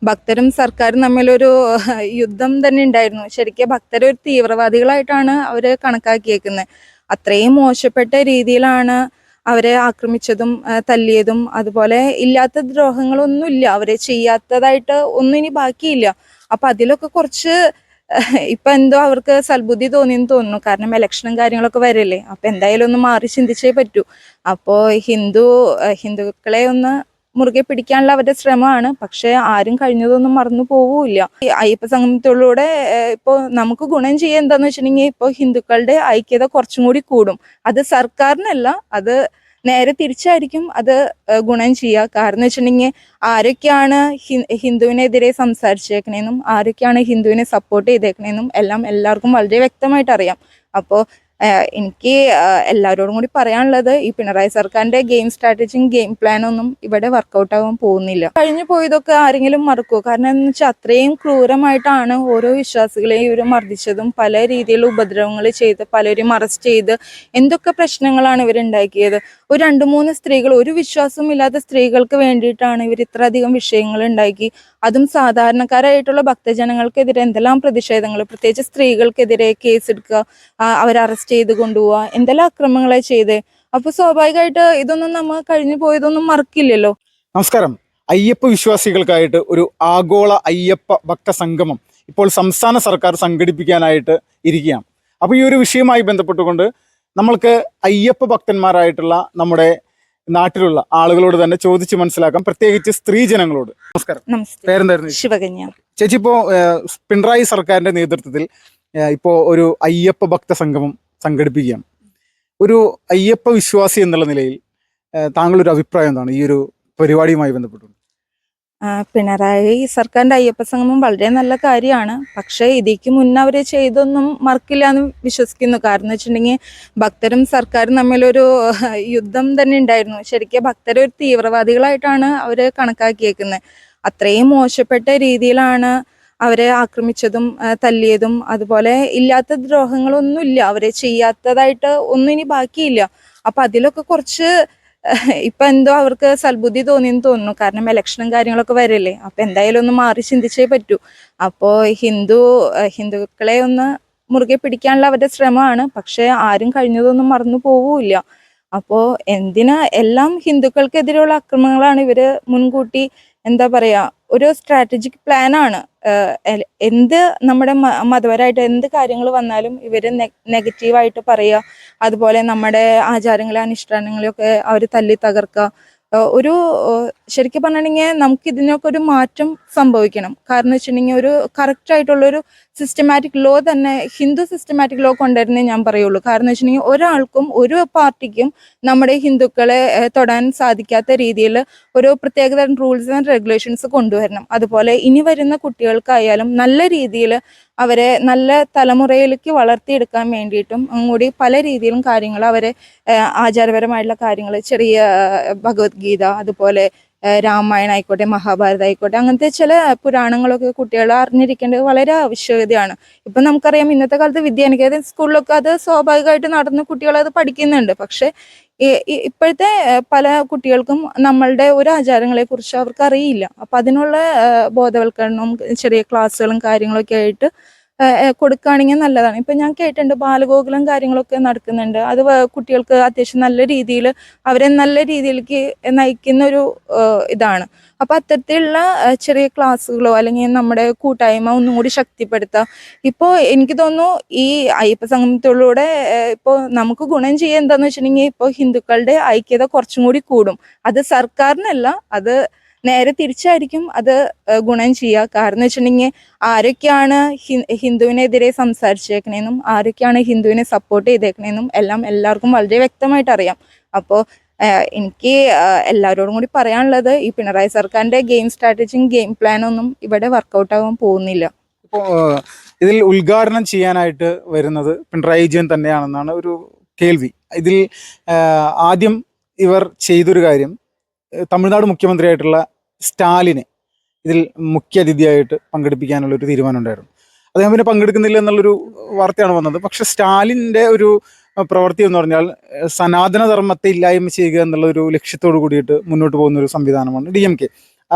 ഭക്തരും സർക്കാരും തമ്മിലൊരു യുദ്ധം തന്നെ ഉണ്ടായിരുന്നു. ശരിക്കും ഭക്തരെ ഒരു തീവ്രവാദികളായിട്ടാണ് അവര് കണക്കാക്കിയേക്കുന്നത്. അത്രയും മോശപ്പെട്ട രീതിയിലാണ് അവരെ ആക്രമിച്ചതും തല്ലിയതും. അതുപോലെ ഇല്ലാത്ത ദ്രോഹങ്ങളൊന്നുമില്ല, അവരെ ചെയ്യാത്തതായിട്ട് ഒന്നും ഇനി ബാക്കിയില്ല. അപ്പൊ അതിലൊക്കെ കുറച്ച് ഇപ്പൊ എന്തോ അവർക്ക് സൽബുദ്ധി തോന്നിയെന്ന് തോന്നുന്നു. കാരണം ഇലക്ഷനും കാര്യങ്ങളൊക്കെ വരല്ലേ, അപ്പൊ എന്തായാലും ഒന്ന് മാറി ചിന്തിച്ചേ പറ്റൂ. അപ്പോ ഹിന്ദുക്കളെ ഒന്ന് മുറുകെ പിടിക്കാനുള്ള അവരുടെ ശ്രമമാണ്. പക്ഷെ ആരും കഴിഞ്ഞതൊന്നും മറന്നു പോവില്ല. ഈ അയ്യപ്പ സംഗമത്തിലൂടെ ഇപ്പോ നമുക്ക് ഗുണം ചെയ്യുക എന്താന്ന് വെച്ചിട്ടുണ്ടെങ്കിൽ, ഇപ്പോൾ ഹിന്ദുക്കളുടെ ഐക്യത കുറച്ചും കൂടി കൂടും. അത് സർക്കാരിനല്ല, അത് നേരെ തിരിച്ചായിരിക്കും അത് ഗുണം ചെയ്യുക. കാരണം വെച്ചിട്ടുണ്ടെങ്കിൽ ആരൊക്കെയാണ് ഹിന്ദുവിനെതിരെ സംസാരിച്ചേക്കണേന്നും ആരൊക്കെയാണ് ഹിന്ദുവിനെ സപ്പോർട്ട് ചെയ്തേക്കണേന്നും എല്ലാം എല്ലാവർക്കും വളരെ വ്യക്തമായിട്ട് അറിയാം. അപ്പോൾ എനിക്ക് എല്ലാവരോടും കൂടി പറയാനുള്ളത്, ഈ പിണറായി സർക്കാരിന്റെ ഗെയിം സ്ട്രാറ്റജിയും ഗെയിം പ്ലാനൊന്നും ഇവിടെ വർക്കൗട്ട് ആവാൻ പോകുന്നില്ല. കഴിഞ്ഞു പോയതൊക്കെ ആരെങ്കിലും മറക്കുമോ? കാരണം എന്ന് വെച്ചാൽ അത്രയും ക്രൂരമായിട്ടാണ് ഓരോ വിശ്വാസികളെയും ഇവർ മർദ്ദിച്ചതും പല രീതിയിലുള്ള ഉപദ്രവങ്ങൾ ചെയ്ത് പലരും അറസ്റ്റ് ചെയ്ത് എന്തൊക്കെ പ്രശ്നങ്ങളാണ് ഇവരുണ്ടാക്കിയത്. ഒരു 2-3 സ്ത്രീകൾ, ഒരു വിശ്വാസവും ഇല്ലാത്ത സ്ത്രീകൾക്ക് വേണ്ടിയിട്ടാണ് ഇവർ ഇത്രയധികം വിഷയങ്ങൾ ഉണ്ടാക്കി. അതും സാധാരണക്കാരായിട്ടുള്ള ഭക്തജനങ്ങൾക്കെതിരെ എന്തെല്ലാം പ്രതിഷേധങ്ങൾ, പ്രത്യേകിച്ച് സ്ത്രീകൾക്കെതിരെ കേസെടുക്കുക, അവരെ അറസ്റ്റ് ചെയ്ത് കൊണ്ടുപോവുക, എന്തെല്ലാം അക്രമങ്ങളാണ് ചെയ്തത്. അപ്പൊ സ്വാഭാവികമായിട്ട് ഇതൊന്നും നമ്മൾ കഴിഞ്ഞു പോയതൊന്നും മറക്കില്ലല്ലോ. നമസ്കാരം. അയ്യപ്പ വിശ്വാസികൾക്കായിട്ട് ഒരു ആഗോള അയ്യപ്പ ഭക്ത സംഗമം ഇപ്പോൾ സംസ്ഥാന സർക്കാർ സംഘടിപ്പിക്കാനായിട്ട് ഇരിക്കുകയാണ്. അപ്പോൾ ഈ ഒരു വിഷയവുമായി ബന്ധപ്പെട്ടുകൊണ്ട് നമ്മൾക്ക് അയ്യപ്പ ഭക്തന്മാരായിട്ടുള്ള നമ്മുടെ നാട്ടിലുള്ള ആളുകളോട് തന്നെ ചോദിച്ച് മനസ്സിലാക്കാം, പ്രത്യേകിച്ച് സ്ത്രീജനങ്ങളോട്. നമസ്കാരം. പേരെന്തായിരുന്നു? ശിവകന്യ. ചേച്ചി, ഇപ്പോൾ പിണറായി സർക്കാരിന്റെ നേതൃത്വത്തിൽ ഇപ്പോൾ ഒരു അയ്യപ്പ ഭക്ത സംഗമം സംഘടിപ്പിക്കുകയാണ്. ഒരു അയ്യപ്പ വിശ്വാസി എന്നുള്ള നിലയിൽ താങ്കളൊരു അഭിപ്രായം എന്താണ് ഈ ഒരു പരിപാടിയുമായി ബന്ധപ്പെട്ടു? പിണറായി സർക്കാരിന്റെ അയ്യപ്പ സംഗമം വളരെ നല്ല കാര്യമാണ്. പക്ഷേ ഇതിക്ക് മുന്നേ അവര് ചെയ്തൊന്നും മറക്കില്ല എന്ന് വിശ്വസിക്കുന്നു. കാരണം വെച്ചിട്ടുണ്ടെങ്കിൽ ഭക്തരും സർക്കാരും തമ്മിലൊരു യുദ്ധം തന്നെ ഉണ്ടായിരുന്നു. ശരിക്കും ഭക്തരെ ഒരു തീവ്രവാദികളായിട്ടാണ് അവര് കണക്കാക്കിയേക്കുന്നത്. അത്രയും മോശപ്പെട്ട രീതിയിലാണ് അവരെ ആക്രമിച്ചതും തല്ലിയതും. അതുപോലെ ഇല്ലാത്ത ദ്രോഹങ്ങളൊന്നുമില്ല, അവരെ ചെയ്യാത്തതായിട്ട് ഒന്നും ഇനി ബാക്കിയില്ല. അപ്പൊ അതിലൊക്കെ കുറച്ച് ഇപ്പൊ എന്തോ അവർക്ക് സൽബുദ്ധി തോന്നിയെന്ന് തോന്നുന്നു. കാരണം ഇലക്ഷനും കാര്യങ്ങളൊക്കെ വരല്ലേ, അപ്പൊ എന്തായാലും ഒന്ന് മാറി ചിന്തിച്ചേ പറ്റൂ. അപ്പോ ഹിന്ദുക്കളെ ഒന്ന് മുറുകെ പിടിക്കാനുള്ള അവരുടെ ശ്രമമാണ്. പക്ഷെ ആരും കഴിഞ്ഞതൊന്നും മറന്നു പോവില്ല. അപ്പോ എല്ലാം ഹിന്ദുക്കൾക്കെതിരെയുള്ള അക്രമങ്ങളാണ് ഇവര് മുൻകൂട്ടി, എന്താ പറയാ, ഒരു സ്ട്രാറ്റജിക് പ്ലാനാണ്. എന്ത് നമ്മുടെ മതപരമായിട്ട് എന്ത് കാര്യങ്ങൾ വന്നാലും ഇവര് നെഗറ്റീവായിട്ട് പറയുക. അതുപോലെ നമ്മുടെ ആചാരങ്ങളെ അനുഷ്ഠാനങ്ങളെയൊക്കെ അവർ തല്ലി തകർക്കുക. ഒരു ശരിക്കും പറഞ്ഞിട്ടുണ്ടെങ്കിൽ നമുക്ക് ഇതിനൊക്കെ ഒരു മാറ്റം സംഭവിക്കണം. കാരണം വെച്ചിട്ടുണ്ടെങ്കിൽ ഒരു കറക്റ്റ് ആയിട്ടുള്ളൊരു സിസ്റ്റമാറ്റിക് ലോ തന്നെ, ഹിന്ദു സിസ്റ്റമാറ്റിക് ലോ കൊണ്ടുവരുന്നേ ഞാൻ പറയുള്ളൂ. കാരണം വെച്ചിട്ടുണ്ടെങ്കിൽ ഒരാൾക്കും ഒരു പാർട്ടിക്കും നമ്മുടെ ഹിന്ദുക്കളെ തൊടാൻ സാധിക്കാത്ത രീതിയിൽ ഒരു പ്രത്യേകതരം റൂൾസ് ആൻഡ് റെഗുലേഷൻസ് കൊണ്ടുവരണം. അതുപോലെ ഇനി വരുന്ന കുട്ടികൾക്കായാലും നല്ല രീതിയിൽ അവരെ നല്ല തലമുറയിലേക്ക് വളർത്തിയെടുക്കാൻ വേണ്ടിയിട്ടും കൂടി പല രീതിയിലും കാര്യങ്ങൾ അവരെ ആചാരപരമായിട്ടുള്ള കാര്യങ്ങൾ, ചെറിയ ഭഗവത്ഗീത, അതുപോലെ രാമായണം ആയിക്കോട്ടെ, മഹാഭാരതം ആയിക്കോട്ടെ, അങ്ങനത്തെ ചില പുരാണങ്ങളൊക്കെ കുട്ടികൾ അറിഞ്ഞിരിക്കേണ്ടത് വളരെ ആവശ്യകതയാണ്. ഇപ്പം നമുക്കറിയാം, ഇന്നത്തെ കാലത്ത് വിദ്യാനികേതൻ സ്കൂളിലൊക്കെ അത് സ്വാഭാവികമായിട്ട് നടന്ന് കുട്ടികൾ അത് പഠിക്കുന്നുണ്ട്. പക്ഷെ ഇപ്പോഴത്തെ പല കുട്ടികൾക്കും നമ്മളുടെ ഒരു ആചാരങ്ങളെ കുറിച്ച് അവർക്ക് അറിയില്ല. അപ്പൊ അതിനുള്ള ബോധവൽക്കരണവും ചെറിയ ക്ലാസ്സുകളും കാര്യങ്ങളൊക്കെ ആയിട്ട് കൊടുക്കുകയാണെങ്കിൽ നല്ലതാണ്. ഇപ്പൊ ഞാൻ കേട്ടിട്ടുണ്ട് ബാലഗോകുലം കാര്യങ്ങളൊക്കെ നടക്കുന്നുണ്ട്. അത് കുട്ടികൾക്ക് അത്യാവശ്യം നല്ല രീതിയിൽ അവരെ നല്ല രീതിയിലേക്ക് നയിക്കുന്ന ഒരു ഇതാണ്. അപ്പൊ അത്തരത്തിലുള്ള ചെറിയ ക്ലാസ്സുകളോ അല്ലെങ്കിൽ നമ്മുടെ കൂട്ടായ്മ ഒന്നും കൂടി ശക്തിപ്പെടുത്തുക. ഇപ്പോൾ എനിക്ക് തോന്നുന്നു ഈ അയ്യപ്പ സംഗമത്തിലൂടെ ഇപ്പോൾ നമുക്ക് ഗുണം ചെയ്യുക എന്താന്ന് വെച്ചിട്ടുണ്ടെങ്കിൽ, ഇപ്പോൾ ഹിന്ദുക്കളുടെ ഐക്യത കുറച്ചും കൂടി കൂടും. അത് സർക്കാരിനല്ല, അത് നേരെ തിരിച്ചായിരിക്കും അത് ഗുണം ചെയ്യുക. കാരണം വെച്ചിട്ടുണ്ടെങ്കിൽ ആരൊക്കെയാണ് ഹിന്ദുവിനെതിരെ സംസാരിച്ചേക്കണേന്നും ആരൊക്കെയാണ് ഹിന്ദുവിനെ സപ്പോർട്ട് ചെയ്തേക്കണേന്നും എല്ലാം എല്ലാവർക്കും വളരെ വ്യക്തമായിട്ട് അറിയാം. അപ്പോൾ എനിക്ക് എല്ലാവരോടും കൂടി പറയാനുള്ളത്, ഈ പിണറായി സർക്കാരിന്റെ ഗെയിം സ്ട്രാറ്റജിയും ഗെയിം പ്ലാനൊന്നും ഇവിടെ വർക്കൗട്ട് ആവാൻ പോകുന്നില്ല. ഇപ്പോൾ ഇതിൽ ഉദ്ഘാടനം ചെയ്യാനായിട്ട് വരുന്നത് പിണറായി വിജയൻ തന്നെയാണെന്നാണ് ഒരു കേൾവി. ഇതിൽ ആദ്യം ഇവർ ചെയ്തൊരു കാര്യം, തമിഴ്നാട് മുഖ്യമന്ത്രിയായിട്ടുള്ള സ്റ്റാലിനെ ഇതിൽ മുഖ്യ അതിഥിയായിട്ട് പങ്കെടുപ്പിക്കാനുള്ളൊരു തീരുമാനം ഉണ്ടായിരുന്നു. അദ്ദേഹം പിന്നെ പങ്കെടുക്കുന്നില്ല എന്നുള്ളൊരു വാർത്തയാണ് വന്നത്. പക്ഷെ സ്റ്റാലിൻ്റെ ഒരു പ്രവൃത്തി എന്ന് പറഞ്ഞാൽ സനാതന ധർമ്മത്തെ ഇല്ലായ്മ ചെയ്യുക എന്നുള്ള ഒരു ലക്ഷ്യത്തോട് കൂടിയിട്ട് മുന്നോട്ട് പോകുന്ന ഒരു സംവിധാനമാണ് DMK.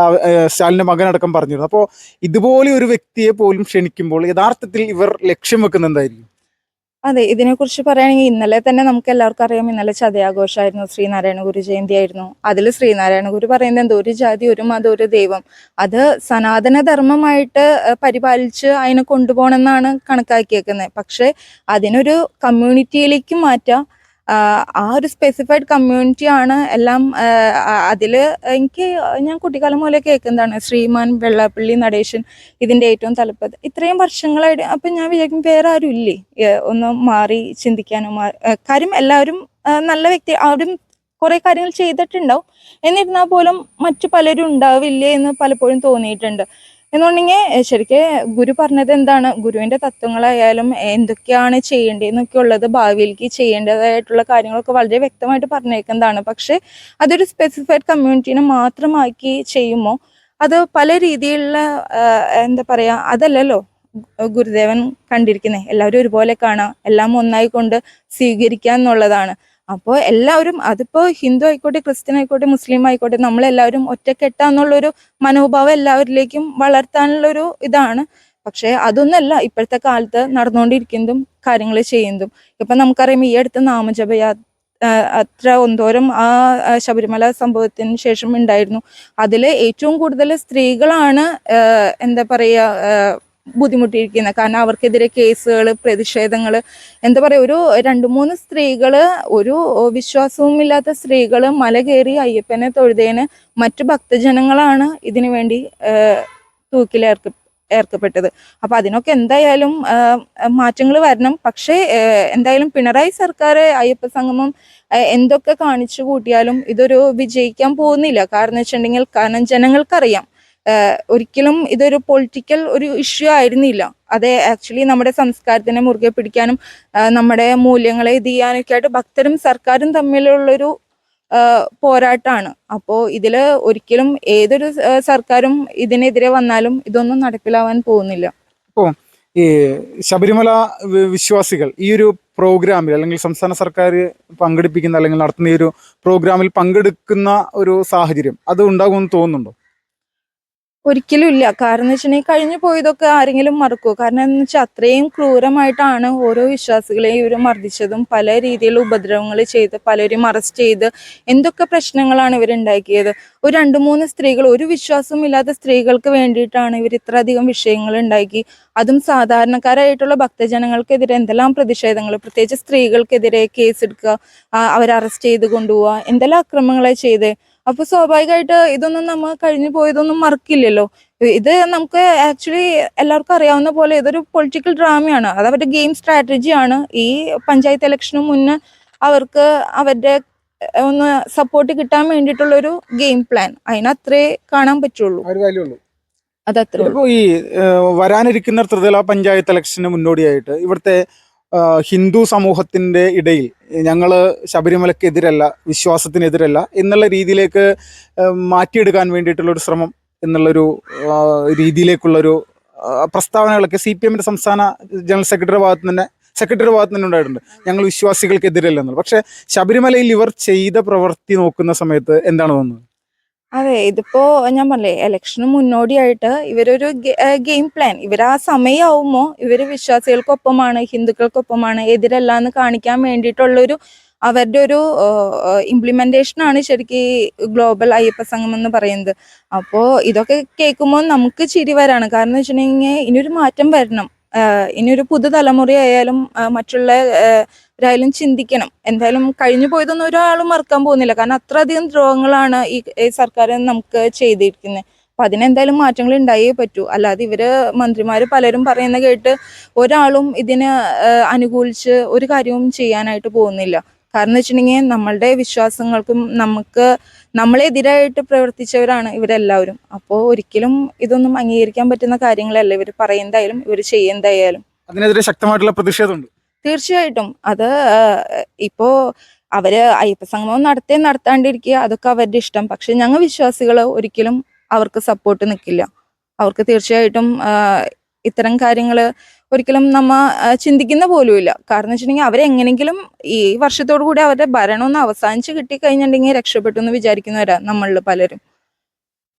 സ്റ്റാലിൻ്റെ മകനടക്കം പറഞ്ഞിരുന്നു. അപ്പോൾ ഇതുപോലെ ഒരു വ്യക്തിയെ പോലും ക്ഷണിക്കുമ്പോൾ യഥാർത്ഥത്തിൽ ഇവർ ലക്ഷ്യം വെക്കുന്ന എന്തായിരിക്കും? അതെ, ഇതിനെക്കുറിച്ച് പറയുകയാണെങ്കിൽ ഇന്നലെ തന്നെ നമുക്ക് എല്ലാവർക്കും അറിയാം, ഇന്നലെ ചതയാഘോഷമായിരുന്നു, ശ്രീനാരായണ ഗുരു ജയന്തി ആയിരുന്നു. അതിൽ ശ്രീനാരായണ ഗുരു പറയുന്നത് എന്തോ ഒരു ജാതി, ഒരു മതം, ഒരു ദൈവം, അത് സനാതന ധർമ്മമായിട്ട് പരിപാലിച്ച് അതിനെ കൊണ്ടുപോകണമെന്നാണ് കണക്കാക്കിയേക്കുന്നത്. പക്ഷെ അതിനൊരു കമ്മ്യൂണിറ്റിയിലേക്ക് മാറ്റാം. ആ ഒരു സ്പെസിഫൈഡ് കമ്മ്യൂണിറ്റി ആണ് എല്ലാം. ഞാൻ കുട്ടിക്കാലം മുതലേ കേൾക്കുന്നതാണ് ശ്രീമാൻ വെള്ളാപ്പള്ളി നടേശൻ ഇതിന്റെ ഏറ്റവും തലപ്പത്. ഇത്രയും വർഷങ്ങളായിട്ട് അപ്പൊ ഞാൻ വിചാരിക്കും വേറെ ആരും ഇല്ലേ ഒന്ന് മാറി ചിന്തിക്കാനോ? കാര്യം എല്ലാവരും നല്ല വ്യക്തി, ആരും കുറെ കാര്യങ്ങൾ ചെയ്തിട്ടുണ്ടാവും. എന്നിരുന്നാൽ പോലും മറ്റു പലരും ഉണ്ടാവില്ലേ എന്ന് പലപ്പോഴും തോന്നിയിട്ടുണ്ട്. എന്നുണ്ടെങ്കിൽ ശരിക്കും ഗുരു പറഞ്ഞത് എന്താണ്, ഗുരുവിന്റെ തത്വങ്ങളായാലും എന്തൊക്കെയാണ് ചെയ്യേണ്ടതെന്നൊക്കെ ഉള്ളത്, ഭാവിയിലേക്ക് ചെയ്യേണ്ടതായിട്ടുള്ള കാര്യങ്ങളൊക്കെ വളരെ വ്യക്തമായിട്ട് പറഞ്ഞേക്കുന്നതാണ്. പക്ഷെ അതൊരു സ്പെസിഫൈഡ് കമ്മ്യൂണിറ്റീനെ മാത്രമാക്കി ചെയ്യുമ്പോൾ അത് പല രീതിയിലുള്ള എന്താ പറയാ, അതല്ലല്ലോ ഗുരുദേവൻ കണ്ടിരിക്കുന്നത്. എല്ലാവരും ഒരുപോലെ കാണാം, എല്ലാം ഒന്നായി കൊണ്ട് സ്വീകരിക്കുക എന്നുള്ളതാണ്. അപ്പോൾ എല്ലാവരും, അതിപ്പോ ഹിന്ദു ആയിക്കോട്ടെ, ക്രിസ്ത്യൻ ആയിക്കോട്ടെ, മുസ്ലിം ആയിക്കോട്ടെ, നമ്മളെല്ലാവരും ഒറ്റക്കെട്ടാന്നുള്ളൊരു മനോഭാവം എല്ലാവരിലേക്കും വളർത്താനുള്ളൊരു ഇതാണ്. പക്ഷെ അതൊന്നല്ല ഇപ്പോഴത്തെ കാലത്ത് നടന്നുകൊണ്ടിരിക്കുന്നതും കാര്യങ്ങൾ ചെയ്യുന്നതും. ഇപ്പൊ നമുക്കറിയാം, ഈ അടുത്ത് അത്ര ഒന്തോരം ആ ശബരിമല സംഭവത്തിന് ശേഷം ഉണ്ടായിരുന്നു. അതില് ഏറ്റവും കൂടുതൽ സ്ത്രീകളാണ് എന്താ പറയാ ബുദ്ധിമുട്ടിയിരിക്കുന്നത്. കാരണം അവർക്കെതിരെ കേസുകൾ, പ്രതിഷേധങ്ങൾ, എന്താ പറയാ, ഒരു 2-3 സ്ത്രീകള്, ഒരു വിശ്വാസവും ഇല്ലാത്ത സ്ത്രീകള് മല കയറി അയ്യപ്പനെ തൊഴുതേന് മറ്റു ഭക്തജനങ്ങളാണ് ഇതിനു വേണ്ടി ഏർക്കപ്പെട്ടത്. അപ്പൊ അതിനൊക്കെ എന്തായാലും മാറ്റങ്ങൾ വരണം. പക്ഷേ എന്തായാലും പിണറായി സർക്കാർ അയ്യപ്പ സംഗമം എന്തൊക്കെ കാണിച്ചു കൂട്ടിയാലും ഇതൊരു വിജയിക്കാൻ പോകുന്നില്ല. കാരണം ജനങ്ങൾക്കറിയാം ഒരിക്കലും ഇതൊരു പൊളിറ്റിക്കൽ ഒരു ഇഷ്യൂ ആയിരുന്നില്ല. അത് ആക്ച്വലി നമ്മുടെ സംസ്കാരത്തിനെ മുറുകെ പിടിക്കാനും നമ്മുടെ മൂല്യങ്ങളെ ഇത് ചെയ്യാനൊക്കെ ആയിട്ട് ഭക്തരും സർക്കാരും തമ്മിലുള്ളൊരു പോരാട്ടമാണ്. അപ്പോൾ ഇതില് ഒരിക്കലും ഏതൊരു സർക്കാരും ഇതിനെതിരെ വന്നാലും ഇതൊന്നും നടപ്പിലാവാൻ പോകുന്നില്ല. ഇപ്പോൾ ഈ ശബരിമല വിശ്വാസികൾ ഈ ഒരു പ്രോഗ്രാമിൽ, അല്ലെങ്കിൽ സംസ്ഥാന സർക്കാർ പങ്കെടുപ്പിക്കുന്ന അല്ലെങ്കിൽ നടത്തുന്ന ഈ ഒരു പ്രോഗ്രാമിൽ പങ്കെടുക്കുന്ന ഒരു സാഹചര്യം അത് ഉണ്ടാകുമെന്ന് തോന്നുന്നുണ്ടോ? ഒരിക്കലും ഇല്ല. കാരണം എന്ന് വെച്ചിട്ടുണ്ടെങ്കിൽ കഴിഞ്ഞു പോയതൊക്കെ ആരെങ്കിലും മറക്കുമോ? കാരണം എന്ന് വെച്ചാൽ അത്രയും ക്രൂരമായിട്ടാണ് ഓരോ വിശ്വാസികളെയും ഇവർ മർദ്ദിച്ചതും, പല രീതിയിലുള്ള ഉപദ്രവങ്ങൾ ചെയ്ത് പലരും അറസ്റ്റ് ചെയ്ത് എന്തൊക്കെ പ്രശ്നങ്ങളാണ് ഇവരുണ്ടാക്കിയത്. ഒരു 2-3 സ്ത്രീകൾ, ഒരു വിശ്വാസവും ഇല്ലാത്ത സ്ത്രീകൾക്ക് വേണ്ടിയിട്ടാണ് ഇവർ ഇത്രയധികം വിഷയങ്ങൾ ഉണ്ടാക്കി. അതും സാധാരണക്കാരായിട്ടുള്ള ഭക്തജനങ്ങൾക്കെതിരെ എന്തെല്ലാം പ്രതിഷേധങ്ങൾ, പ്രത്യേകിച്ച് സ്ത്രീകൾക്കെതിരെ കേസെടുക്കുക, അവരെ അറസ്റ്റ് ചെയ്ത് കൊണ്ടുപോവുക, എന്തെല്ലാം അക്രമങ്ങളാണ് ചെയ്തത്. അപ്പൊ സ്വാഭാവികമായിട്ട് ഇതൊന്നും നമ്മൾ കഴിഞ്ഞു പോയതൊന്നും മറക്കില്ലല്ലോ. ഇത് നമുക്ക് ആക്ച്വലി എല്ലാവർക്കും അറിയാവുന്ന പോലെ ഇതൊരു പൊളിറ്റിക്കൽ ഡ്രാമയാണ്. അത് അവരുടെ ഗെയിം സ്ട്രാറ്റജിയാണ്. ഈ പഞ്ചായത്ത് ഇലക്ഷന് മുന്നേ അവർക്ക് അവരുടെ ഒന്ന് സപ്പോർട്ട് കിട്ടാൻ വേണ്ടിയിട്ടുള്ള ഒരു ഗെയിം പ്ലാൻ, അതിനത്രേ കാണാൻ പറ്റുള്ളൂ. അതത്രേ ഉള്ളൂ. ഇപ്പോൾ ഈ വരാനിരിക്കുന്ന ത്രിതല പഞ്ചായത്ത് ഇലക്ഷന് മുന്നോടിയായിട്ട് ഇവിടുത്തെ ഹിന്ദു സമൂഹത്തിൻ്റെ ഇടയിൽ ഞങ്ങൾ ശബരിമലക്കെതിരല്ല, വിശ്വാസത്തിനെതിരല്ല എന്നുള്ള രീതിയിലേക്ക് മാറ്റിയെടുക്കാൻ വേണ്ടിയിട്ടുള്ളൊരു ശ്രമം എന്നുള്ളൊരു രീതിയിലേക്കുള്ളൊരു പ്രസ്താവനകളൊക്കെ CPM-ന്റെ സംസ്ഥാന ജനറൽ സെക്രട്ടറി ഭാഗത്ത് തന്നെ ഉണ്ടായിട്ടുണ്ട്. ഞങ്ങൾ വിശ്വാസികൾക്കെതിരല്ലെന്നുള്ളത്. പക്ഷേ ശബരിമലയിൽ ഇവർ ചെയ്ത പ്രവൃത്തി നോക്കുന്ന സമയത്ത് എന്താണ് തോന്നുന്നത്? അതെ, ഇതിപ്പോ ഞാൻ പറഞ്ഞില്ലേ, ഇലക്ഷന് മുന്നോടിയായിട്ട് ഇവരൊരു ഗെയിം പ്ലാൻ, ഇവർ ആ സമയമാവുമ്പോ ഇവര് വിശ്വാസികൾക്കൊപ്പമാണ്, ഹിന്ദുക്കൾക്കൊപ്പമാണ്, എതിരല്ല എന്ന് കാണിക്കാൻ വേണ്ടിയിട്ടുള്ളൊരു അവരുടെ ഒരു ഇംപ്ലിമെന്റേഷൻ ആണ് ശരിക്കും ഈ ഗ്ലോബൽ അയ്യപ്പ സംഗമം എന്ന് പറയുന്നത്. അപ്പോൾ ഇതൊക്കെ കേൾക്കുമ്പോൾ നമുക്ക് ചിരി വരാണ്. കാരണം എന്ന് വെച്ചിട്ടുണ്ടെങ്കിൽ ഇനിയൊരു മാറ്റം വരണം. ഇനിയൊരു പുതുതലമുറയായാലും മറ്റുള്ളവരായാലും ചിന്തിക്കണം. എന്തായാലും കഴിഞ്ഞു പോയതൊന്നും ഒരാളും മറക്കാൻ പോകുന്നില്ല. കാരണം അത്രയധികം ദ്രോഹങ്ങളാണ് ഈ സർക്കാർ നമുക്ക് ചെയ്തിരിക്കുന്നത്. അപ്പൊ അതിനെന്തായാലും മാറ്റങ്ങൾ ഉണ്ടായേ പറ്റൂ. അല്ലാതെ ഇവര് മന്ത്രിമാര് പലരും പറയുന്ന കേട്ട് ഒരാളും ഇതിന് അനുകൂലിച്ച് ഒരു കാര്യവും ചെയ്യാനായിട്ട് പോകുന്നില്ല. കാരണം വെച്ചിട്ടുണ്ടെങ്കിൽ നമ്മളുടെ വിശ്വാസങ്ങൾക്കും നമ്മളെതിരായിട്ട് പ്രവർത്തിച്ചവരാണ് ഇവരെല്ലാവരും. അപ്പോൾ ഒരിക്കലും ഇതൊന്നും അംഗീകരിക്കാൻ പറ്റുന്ന കാര്യങ്ങളല്ല ഇവർ പറയുന്നതായാലും ഇവർ ചെയ്യുന്നതായാലും. അതിനെതിരെ ശക്തമായിട്ടുള്ള പ്രതിഷേധമുണ്ട്. തീർച്ചയായിട്ടും. അത് ഇപ്പോ അവര് അയ്യപ്പ സംഗമം നടത്താണ്ടിരിക്കുക, അതൊക്കെ അവരുടെ ഇഷ്ടം. പക്ഷെ ഞങ്ങൾ വിശ്വാസികൾ ഒരിക്കലും അവർക്ക് സപ്പോർട്ട് നിൽക്കില്ല. അവർക്ക് തീർച്ചയായിട്ടും ഇത്തരം കാര്യങ്ങൾ ഒരിക്കലും നമ്മ ചിന്തിക്കുന്ന പോലുമില്ല. കാരണം വെച്ചിട്ടുണ്ടെങ്കിൽ അവരെങ്ങനെങ്കിലും ഈ വർഷത്തോടു കൂടി അവരുടെ ഭരണം ഒന്ന് അവസാനിച്ച് കിട്ടിക്കഴിഞ്ഞിട്ടുണ്ടെങ്കിൽ രക്ഷപ്പെട്ടു എന്ന് വിചാരിക്കുന്നവരാ നമ്മളിൽ പലരും.